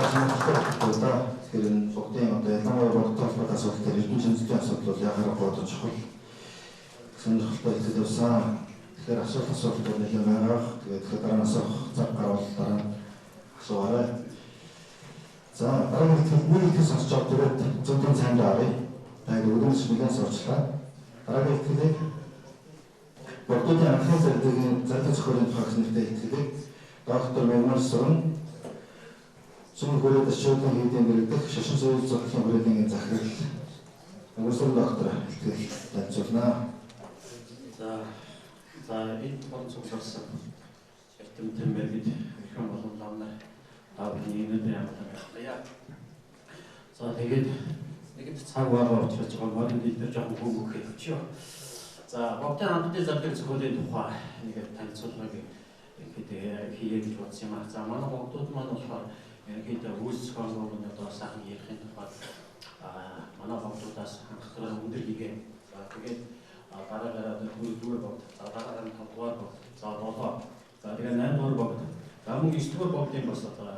Тэгэхээр энэ бүгдийн одоо ялангуяа бодтой холбоотой асуудал дээр эрдэнэ шинжлэлийн асуудал бол ягараа бодож чухал. Сонирхолтой хэлээд явсан. Тэгэхээр асуулт нэлээд байгаа. Тэгэхээр дараа нь асуух цаг гарвал дараа нь асуугаарай. За дараагийн хэлбэрийг сонсож авах түрээд зөвхөн сайн даарай. Тэгээд өгөөс нэгэн сурчлаа. Дараагийн хэлбэрийг Бордуудын анхны зардаг зохиолын тухай нэртэй хэлбэрийг доктор Мемор Сурн Сумын хүрээд ашиглан хийдийн дэрэгдэх шашин соёл зохиолын хүрээний захирал Өнгөрсөн доктор хэлтгэл танилцуулнаа. За энэ борон цугларсан эрдэмтэн мэргэд хэрхэн боломжтой таавны өнөөдөр ямар байна. За тэгээд нэгд цаг байгаа учраас морин дил дээр жоохон хөнгөх хэвчээ. За богдын хамтдын зардаг зохиолын тухай нэг танилцуулгыг хийе гэж бодсон юм аа. За манай богдууд маань болохоор ерөнхийдөө үүс зохиолын одоо сайхан ярихын тухай манай богдуудаас хангалттай өндөр хийгээ. За тэгээд дараагаар дөрөвдүгээр богд, за дараагаар нь 5 дугаар богд, за 7, за тэгээд 8 дугаар богд, за мөн 9 дугаар богдын бас одоо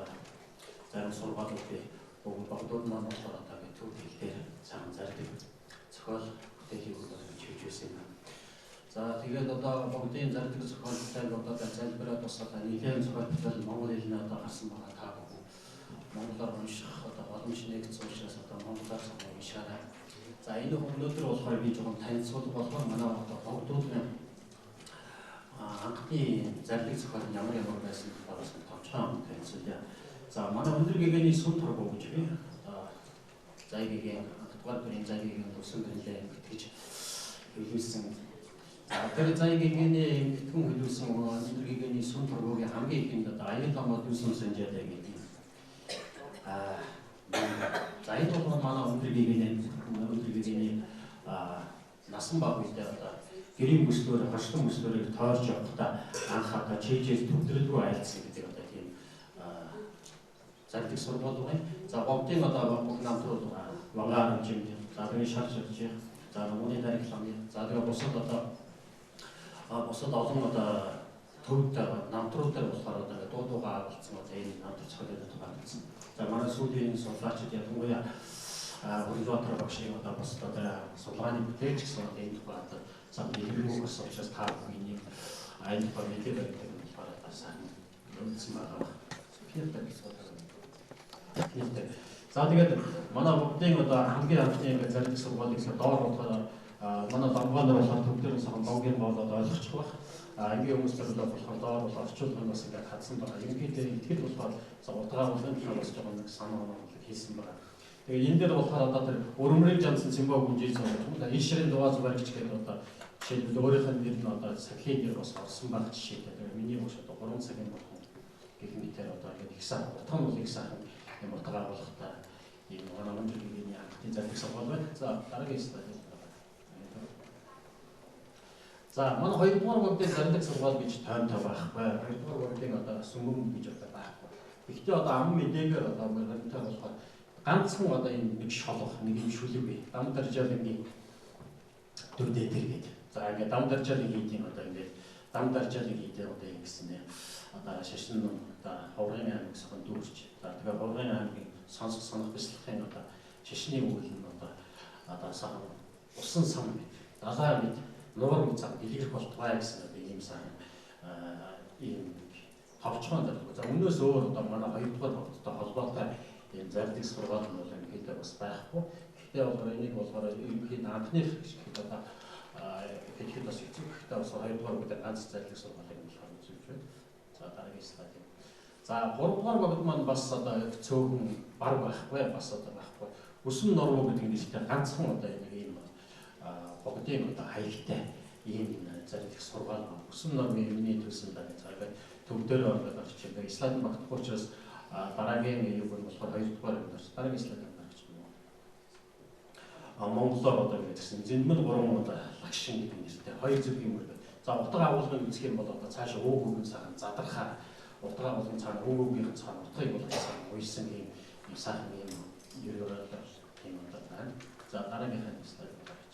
зарим сургаалуудын бүгд богдууд маань болохоор одоо төв хэлээр цаан зардаг зохиол бүтээлийг хийж байсан юм. За тэгээд одоо богдын зардаг зохиолтой одоо залбираад бас одоо нэгэн зохиол бүтээл монгол хэлний одоо гарсан байгаа та бүхэн монголоор унших одоо боломж нэгдсэн учраас одоо монголоор уншаарай. За энэ өнөөдөр болохоор би жоохон танилцуулах болохоор манай одоо богдуудын анхны зардаг зохиол нь ямар байсан талаас нь товчхон танилцуулъя. За манай өндөр гэгэний сүм тургуу гэж би зайгийн анхдугаар бүрийн зайгийн төсөн хэлээ гэж хэлүүлсэн. За тэр зайгийн итгэн хэлүүлсэн өндөр гэгэний сүм тургуугийн хамгийн ихэнд одоо аян томоо дүүсэн санжаатай гэдэг. За энэ бол манай өндөр гэгэний насан баг үедээ одоо гэрийн бүслөөр хашлан бүслөөрийг тойрч явахдаа анх одоо чийжээс төвдрөл рүү айлцсан гэдэг одоо тийм зардаг сургууль байна. За богдын одоо бүх намтрууд вангаар хэмжээнд за тэрний шар шилж за нүуний дариг ламын за тэгээ бусад одоо бусад олон одоо төвд намтруудаар болохоор одоо дуудуугаа авалцсан одоо энэ намтар цохиолын тухай. За манай сүүлийн судлаачид ялангуяа Хөрөлбаатар багшийн одоо бас одоо судалгааны бүтээгч гэсэн энэ тухай одоо зам хэлбэрийг бас учраас та бүхний айн тухай мэдээ байдаг нь болохоор сайн үнэлсэн байгаа. За тэгээд манай бүгдийн одоо хамгийн анхны зардаг сургуулийг доор болохоор манай дамгаанаар болохоор төвдөр сахан боггийн болоод ойлгочих байх. Ангийн хүмүүстэй болохоор доор бол орчуулгын бас ингээд хадсан байгаа. Ерөнхийдөө итгэл болохоор удаагаарлын талаас жоохон нэг санаа хийсэн байгаа. Тэгээ энэ дээр болохоор одоо тэр өрөмрийн жансан цэмбог хүнжиж байгаа. Энэ ширийн дуваа зүгээрч гэдэг одоо жишээлбэл өөрийнх нь нэр нь одоо сахилын нэр бас орсон баг жишээтэй. Тэгээ миний багш одоо 3 цагийн болох гэх мэтээр одоо ингээд их сайн утган бол их сайн юм утгааруулахтаа ийм манай өндөр гэгэний анхны зардаг сургууль байна. За дараагийн слайд. За манай 2 дугаар богдын зардаг сургууль гэж тоймтой байхгүй. 2 дугаар богдын одоо сүмгэн гэж одоо байхгүй. Гэхдээ одоо ам мэдээгээр одоо мөрөнтэй болохоор ганцхан одоо энэ нэг шолох, нэг юм шүлэг бий. Дам даржаалын төр дээр гэдэг. За ингээд дам даржаалын хийдийн одоо ингээд дам даржаалын хийдээр одоо юм гэсэн нэ. Одоо шашин одоо ховрын аймаг гэсэн дүүрч. За тэгээ ховрын аймгийн сонсох санах бяцлахын одоо шашны үйл нь одоо сан усан сан далаа мэд нуур мэд зам дэлгэрэх болтугай гэсэн одоо ийм сан ийм хавчмаа даа. За өмнөөс өөр одоо манай 2 дугаар богдтой холбоотой ийм зардаг сургаал нь бол ингээд бас байхгүй. Гэхдээ болохоор энийг болохоор ерөнхийдөө анхны хэсэгт одоо хэлэхэд бас хэцүү. Гэхдээ бас 2 дугаар богд ганц зардаг сургаалыг болохоор үзүүлж байна. За дараагийн слайд. За 3 дугаар богд маань бас одоо цөөхөн баг байхгүй бас одоо байхгүй. Өсөн нормоо гэдэг нэртэй ганцхан одоо нэг ийм богдын одоо хаягтай ийм зардаг сургаал. Өсөн нормын юмны төсөн байна. За ингээд төвдөр ороод орчих юм. Слайд багтахгүй учраас дараагийн юу бол болохоор 2 дугаар юм байна. Дараагийн слайд гаргаж байна. Монголоор одоо ингэсэн зэнмэл 3 одоо лагшин гэдэг нэртэй 2 зүг юм байна. За утга агуулгыг үзэх юм бол одоо цаашаа өөг өгөн цаана задрахаар утга агуулгын цаана өөгийн цаана утгыг бол уйсан юм сайхан юм ерөөрөө тийм одоо байна. За дараагийн слайд гаргаж.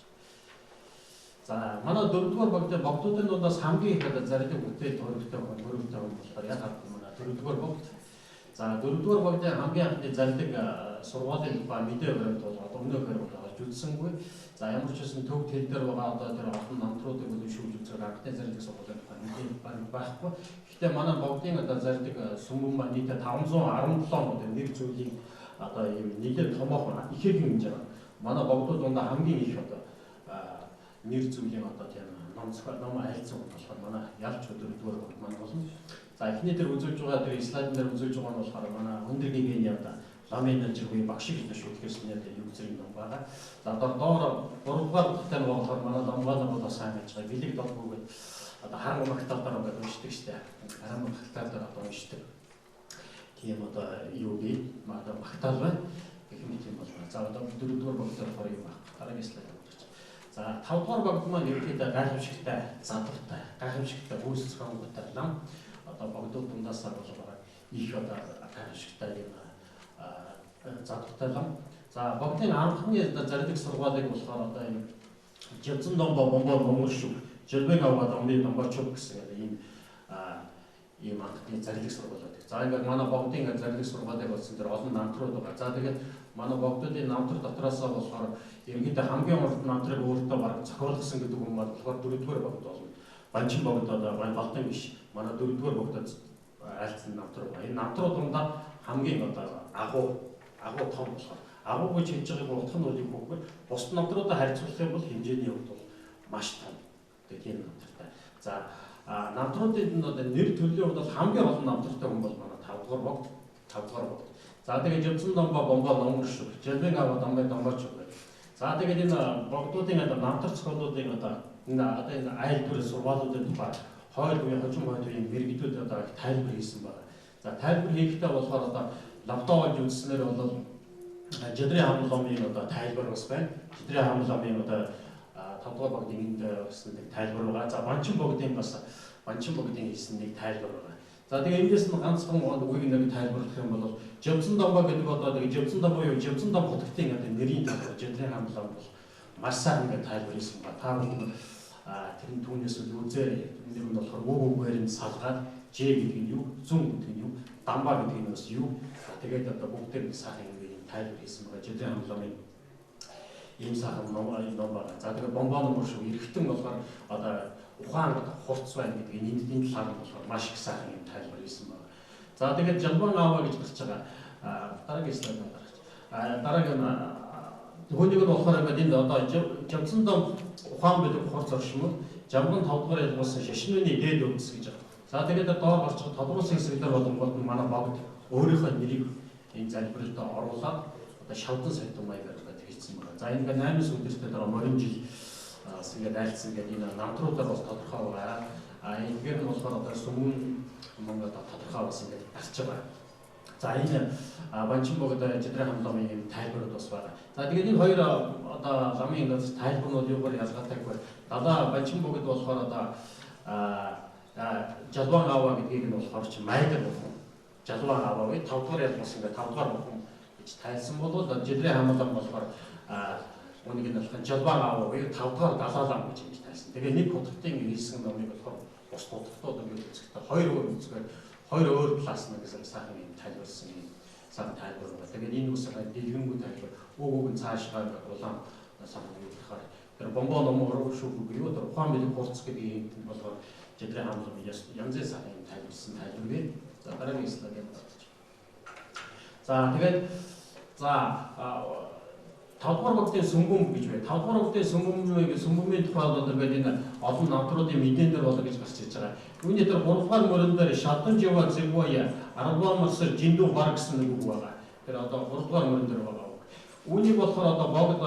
За манай 4 дугаар богдуудын дундаас хамгийн их одоо зардаг бүтээл төрөлтэй болохоор яг манай 4 дугаар богд. За дөрөвдүгээр богдын хамгийн анхны зардаг сургуулийн тухай мэдээ баримт бол одоо өнөөхөр болж үзсэнгүй. За ямар ч байсан төв төл дээр байгаа одоо тэр олон намтруудыг төлөвшүүлж үзэх анхны зардаг сургуулийн тухай мэдээ баримт байхгүй. Гэхдээ манай богдын одоо зардаг сүмбэн маань нийтдээ 517 нэр зүйлийн одоо ийм нэлээд томоохон ихээхэн хэмжээ байна. Манай богдууд дундаа хамгийн их одоо нэр зүйлийн одоо тийм ном айлцсан болохоор манай ялч дөрөвдүгээр богд маань болно. За эхний дээр үзүүлж байгаа тэр слайд дээр үзүүлж байгаа нь болохоор манай өндөр гингийн одоо ламын нэржгүй багш гэж шүтгэсэн яг юу зэрэг ном байгаа. За доор 3-р дахтаа болохоор манай номгоо бол сайн гэж байгаа. Билег долгүйгээд одоо харам магтаалаар ингээд уншдаг штэ. Харам магтаалаар одоо уншдаг. Тийм одоо юу би одоо магтаал байна. Гэх мэт юм бол. За одоо 4-р богдоор болохоор юу баг. Дараагийн слайд үзэж. За 5-р богд маань ерөнхийдөө гайхамшигтай, задвартай, гайхамшигтай үйлс зохиомжтой лам. Одоо богдууд дундаас болохоор их одоо гайхамшигтай юм задвартай лам. За богдын анхны зардаг сургаалыг болохоор одоо энэ Живцэн домбо бомбо монгол шүү. Жирбэг аваад өмнө домбочуг гэсэн ийм анхны зардаг сургаал байдаг. За ингээд манай богдын ингээд зардаг сургаалыг болсон дээр олон намтрууд байгаа. За тэгээд манай богдуудын намтар дотроосоо болохоор ерөнхийдөө хамгийн урд намтрыг өөртөө баг зохиолгосон гэдэг юм болохоор 4-р богд болно. Банчин богд одоо Балдан биш. Манай 4-р богдод айлцсан намтар байна. Энэ намтрууд дундаа хамгийн одоо агуу том болохоор агуу гэж хэлж байгаа утга нь бол юм бөгөөд бус намтруудаа харьцуулах юм бол хэмжээний хувьд бол маш том. Тэгээд тийм намтртай. За намтруудын нэр төрлийн хувьд бол хамгийн олон намтртай хүн бол манай 5-р богд. За тэгээд Живцэн домбо бомбо номер шүү. Жирбэг аваад домбоч байна. За тэгээд энэ богдуудын одоо намтар зохиолуудын одоо энэ айл дүр сургаалуудын тухай хойд үеийн хожим үеийн мэрэгдүүд одоо тайлбар хийсэн байна. За тайлбар хийхдээ болохоор одоо лавтоо болж үзснээр бол Жидрийн хамт ломын одоо тайлбар бас байна. Жидрийн хамт ломын одоо 5-р богдын энд гэсэн нэг тайлбар байгаа. За банчин богдын хийсэн нэг тайлбар байгаа. За тэгээ эндээс нь ганцхан үгийг нэг тайлбарлах юм бол Живцэн домбо гэдэг одоо тэгээ Живцэн домбо юу Живцэн дом хотын одоо нэрийн тайлбар Жидрийн хамт лом бол маш сайн ингээд тайлбар хийсэн ба та бүхэн тэрний түүнээс үзээ нэр нь болохоор үгээр нь салгаад Ж гэдэг нь юу, зүүн гэдэг нь юу, дамбаа гэдэг нь бас юу. Тэгээд одоо бүгдээр нь сайхан юм тайлбар хийсэн байгаа. Жидрийн хамт ломын ийм сайхан ном байгаа. За тэгээд бомбо номер шүү. Эргэтэн болохоор одоо ухаан хурц байна гэдэг энэ талаар нь болохоор маш их сайхан юм тайлбар хийсэн байгаа. За тэгээд Жалбан ааваа гэж гарч байгаа. Дараагийн слайд гарч. Дараагийн нөгөөнийг нь болохоор энэ одоо Живцэн дом ухаан байдаг хурц оршмод Жалбан 5-р ялгуулсан шашны дээд өвдөс гэж байгаа. За тэгээд доор гарч байгаа тодруулсан хэсэг дээр болонгод манай богд өөрийнхөө нэрийг энэ залбиралд оруулаад одоо шавдан сайтан маягаар хийсэн байна. За энэ 8 өдөртөө дараа морин жил ингээд айлцсан гэдэг энэ намтруудаар бас тодорхой байгаа. Эдгээр нь болохоор одоо сүмэн Монгол тодорхой бас ингээд гарч байгаа. За энэ банчин богд Жидрийн хамт ломын юм тайлбарууд бас байна. За тэгээд энэ хоёр одоо ламын ингээд тайлбарнууд юугаар ялгаагтайг байна. Далаа банчин богд болохоор одоо Жалбан ааваа гэдгийг нь болохоор чи майдер бүхэн. Жалбан ааваа вэ 5-р ялгуулсан ингээд 5-р бүхэн гэж тайлсан бол Жидрийн хамт лом болохоор үнийг нь болохоор Жалбан ааваа вэ 5-р далаалам гэж ингэж тайлсан. Тэгээ нэг хутгтын хийсэн номыг болохоор бус хутгтууд ингээд үзэхдээ хоёр өөр үзгээр хоёр өөр талаас нь гэсэн сайхан юм тайлбарсан юм сайхан тайлбар байна. Тэгээд энэ үсээр дэлгэнгүй тайлбар үг нь цаашгаа улаан сайхан юм болохоор тэр бомбо номер шүү юу тэр ухаан бэлэг хурц гэдэг юм болохоор Жидрийн хамт ломын янзын сайхан юм тайлбарсан тайлбар вэ. За дараагийн слайд явуулчих. За тэгээд 5-р богдын сүмбүм гэж байна. 5-р богдын сүмбүмийн тухай бол ингээд энэ олон намтруудын мэдэн дээр болоо гэж гарч ирж байгаа. Үүний дээр 3-р мөрөн дээр шатан жива зэгвая 10-р марсаар жиндүү баг гэсэн нэг үг байгаа. Тэр одоо 3-р мөрөн дээр байгаа. Үүнийг болохоор одоо богд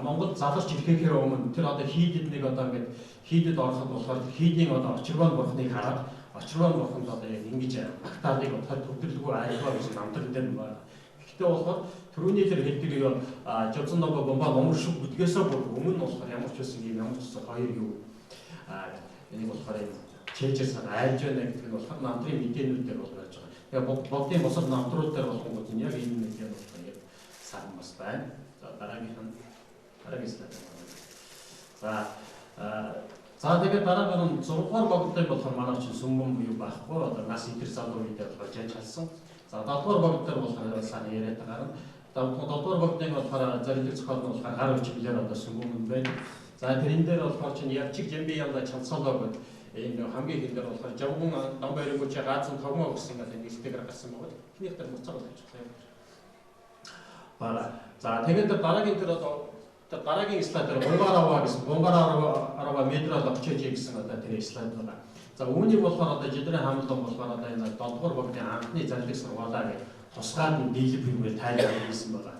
Монгол заларч ирэхээр өмнө тэр одоо хийдэд нэг одоо ингээд хийдэд ороход болохоор хийдийн одоо очирван бурхныг хараад очирван бурханд одоо яг ингэж багтаалыг бодоход төвдөрлөгөө айлгаа гэж намтрал дээр байна. Гэхдээ болохоор түрүүний тэр хэлдэг Живцэн домбо бомбо номер шүү гэдгээсээ өмнө болохоор ямар ч байсан юм ямар ч гэсэн хоёр юу энийг болохоор чэйжээс айлж байна гэдэг нь болохоор намтрын мэдээнүүд дээр бол байж байгаа. Тэгээ богдын босод намтрууд дээр болохгүй яг энэ нэг юм болохоор яг сайхан бас байна. За дараагийн слайд. За тэгээд дараагаар нь 6-р богдтой болохоор манай чинь сүмбэн буюу байхгүй одоо нас интер залуу үедээ болж яаж халсан. За 7-р богд дээр болохоор сайн яриад байгаа. 7-р богдын болохоор зарилэг зохиол нь болохоор гар үчиглээр одоо сүмгүмэн байна. За тэрэн дээр болохоор чинь явчиг жамби ялда чансолоо гэдэг энэ хамгийн хэл дээр болохоор жавган ном баримгууч гаазан тогмоо гэсэн ингээд нэлтэйгээр гарсан байгаа. Эхнийх дээр муцаад ажиллах юм. За тэгээд дараагийн тэр одоо дараагийн слайд дээр Гунгарава гэсэн Гунгарава метрол очиж гэсэн одоо тэр слайд байна. За үүнийг болохоор одоо жидрийн хамтлан болохоор одоо энэ 7-р богдын анхны зарилэг сургаалаа гэж тусгаад нь дийлбэрээр тайлбар хийсэн байгаа.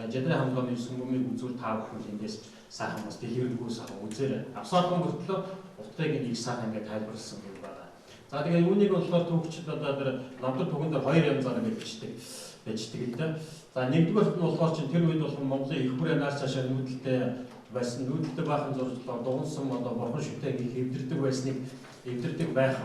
Жидрийн хамтлагын сүмгүмийг үзүүл та бүхэн эндээс сайхан бас дэлгэрэнгүй сайхан үзээрэй. Авсаахан бүртлөө утгыг нэг сайхан ингээд тайлбарласан юм байна. За тэгээд үүнийг болохоор төгчд одоо тэр намтар түгэн дээр 2 янзаар ингээд бичдэг л дээ. За нэгдүгээрт нь болохоор чинь тэр үед бол Монголын их бүрээ нааш цаашаа нүүдэлтэй байсан. Нүүдэлтэй баахан зурчлаа дугунсан одоо борхон шүтэгийг хэвдэрдэг байх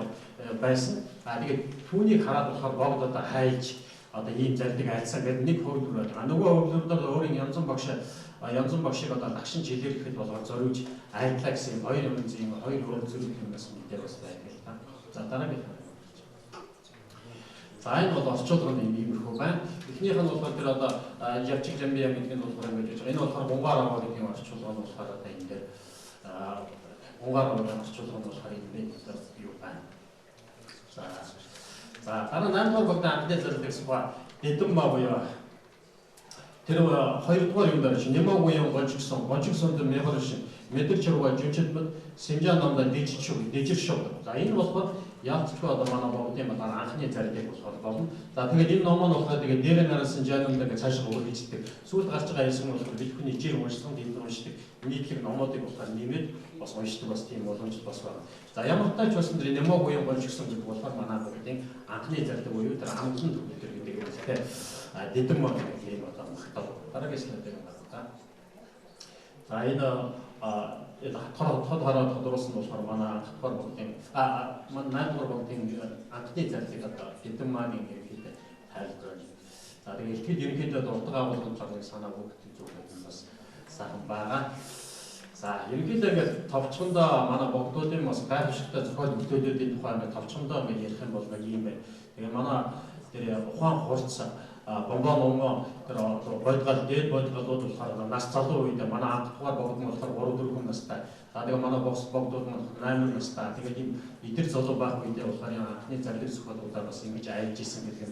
байсан. Тэгээд түүнийг хараад болохоор богд одоо хайлж одоо ийм зарилэг айлцсан гэдэг нэг хөвлөр байдаг. Нөгөө хөвлөрөөр өөрийн янзан багшийг одоо дагшин чилэрхэд болгоод зориулж айлтлаа гэсэн хоёр юм зүйл юмнаас мэдээ бас байдаг л та. За дараагийн. За энэ бол орчуулгын иймэрхүү байна. Эхнийх нь болохоор тэр одоо явчиг жамбия гэдэг нь болохоор ингэж байгаа. Энэ болохоор Гунгарава гэдэг юм орчуулга нь болохоор одоо энэ дээр Гунгаравын орчуулга нь болохоор энэ юу байна. За дараа 8-р богдын анхны зарилэг сургаал Дэдэмма буюу тэр 2-р юм дээр чинь Нэмог буюу гончгсон дээр мягрш мэдэрч руугаа жүжид бод Симжан намда дэжир шог. За энэ болохоор яалтчгүй одоо манай богдын анхны зарилэг болохоор болно. За тэгээд энэ ном нь болохоор тэгээд дээр нараас жанрыг цаашаа өргөжтэй. Сүүлд гарч байгаа хэсэг нь болохоор бид хүний ичээр уншсан дэнд уншдаг. Нийтлэг номуудыг болохоор нэмээд бас уншдаг бас тийм боломж бас байна. За ямар тач болсон тэр Нэмог буюу гончгсон гэдэг болохоор манай богдын анхны зарилэг буюу тэр амглан төвлөр гэдэг юм хэлээ. Дэдэмма гэх юм одоо магтаал. Дараагийн слайд дээр байна. За энэ тод хараад тодруулсан болохоор манай 7-р богдын манай 8-р богдын анхны зарилэг одоо Дэдэммагийн ерөнхийдөө тайлбар. За тэгээд ерөнхийдөө дуртай агуулгын цагийг санаа бүгд зөвхөн бас сайхан байгаа. За ерөнхийдөө ингээд товчхондоо манай богдуудын бас гайхамшигтай зохиол бүтээлүүдийн тухай ингээд товчхондоо ингээд ярих юм бол нэг юм байна. Тэгээ манай тэр ухаан хурц бомбон тэр бодгал дээд бодгалууд болохоор нас залуу үед манай анхдугаар богд нь болохоор 3-4 настай. За тэгээ манай богдууд нь 8 настай. Тэгээд ийм идэр залуу байх үедээ болохоор анхны зарилэг зохиолуудаар бас ингэж айлж исэн гэдэг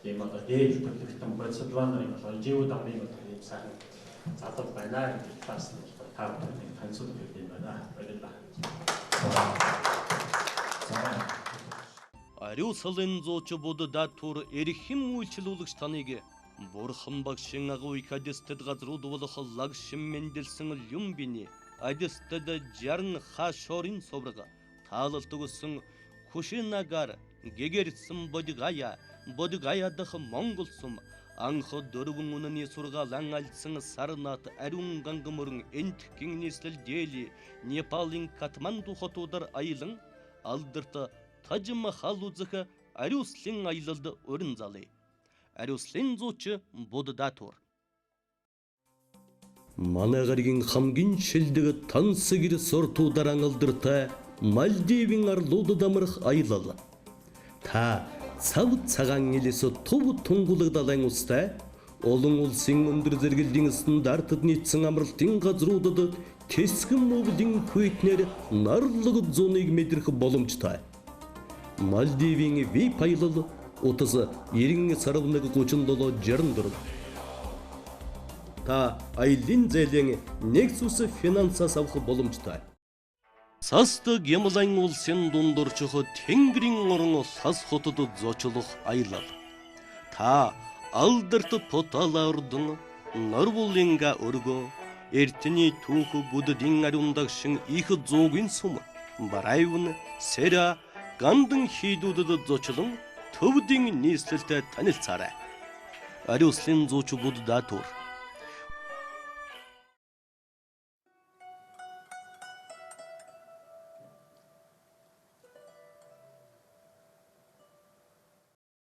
юм одоо дээд төлөвтөн процедурын болохоор живүүд амын ийм сайхан залуу байна гэдэг бас та бүхэн танилцуулж өгөх юм байна. Баярлалаа. Ариуслын зоочу будда тур эрхэм үйлчлүүлэгч таныг бурхан багшин агуй кадестэд газрууд болох лагшин мэндэлсэн люмбини адестэд жарн хашорин собрага таалалт өгсөн кушинагар гэгэрсэн бодгая дах монгол сум анх дөрвөн үнэний сургаалan альцсан сарнат ариун гангамөрн энтхгийн нийслэл дээли Непалын Катманду хотуудаар аялан алдарт Таж Махал үзэх Ариуслын аялалд өрн залъя. Ариуслын зууч Будда тур. Манай гаригийн хамгийн шилдэг танс гэр сортуудаар алдартай Мальдивийн арлууд дамрах аялал. Та цав цагаан элэс төв тунгуулагдалан устай олон улсын өндөр зэрэглэлийн стандартад нийцсэн амралтын газруудад тэсгэн мөвлийн хүйтнэр нарлаг зуныг мэдрэх боломжтой. Мальдивийн VIP аялал утас 90 сарвнаг 3764. Та аялын зээлийн Nexus финансаас авах боломжтой. Саст Гемлайн улсын дундорчох Тэнгэрийн орон сас хотод зочлох аялал. Та алдарт Потала ордон Норвулинга өргөө эртний түүх буддын ариундагшин их зуугийн сум Барайвн Сера гандан хийдүүдэд зочлон төвдийн нийслэлтэй танилцаарай. Ариуслын зууч Будда тур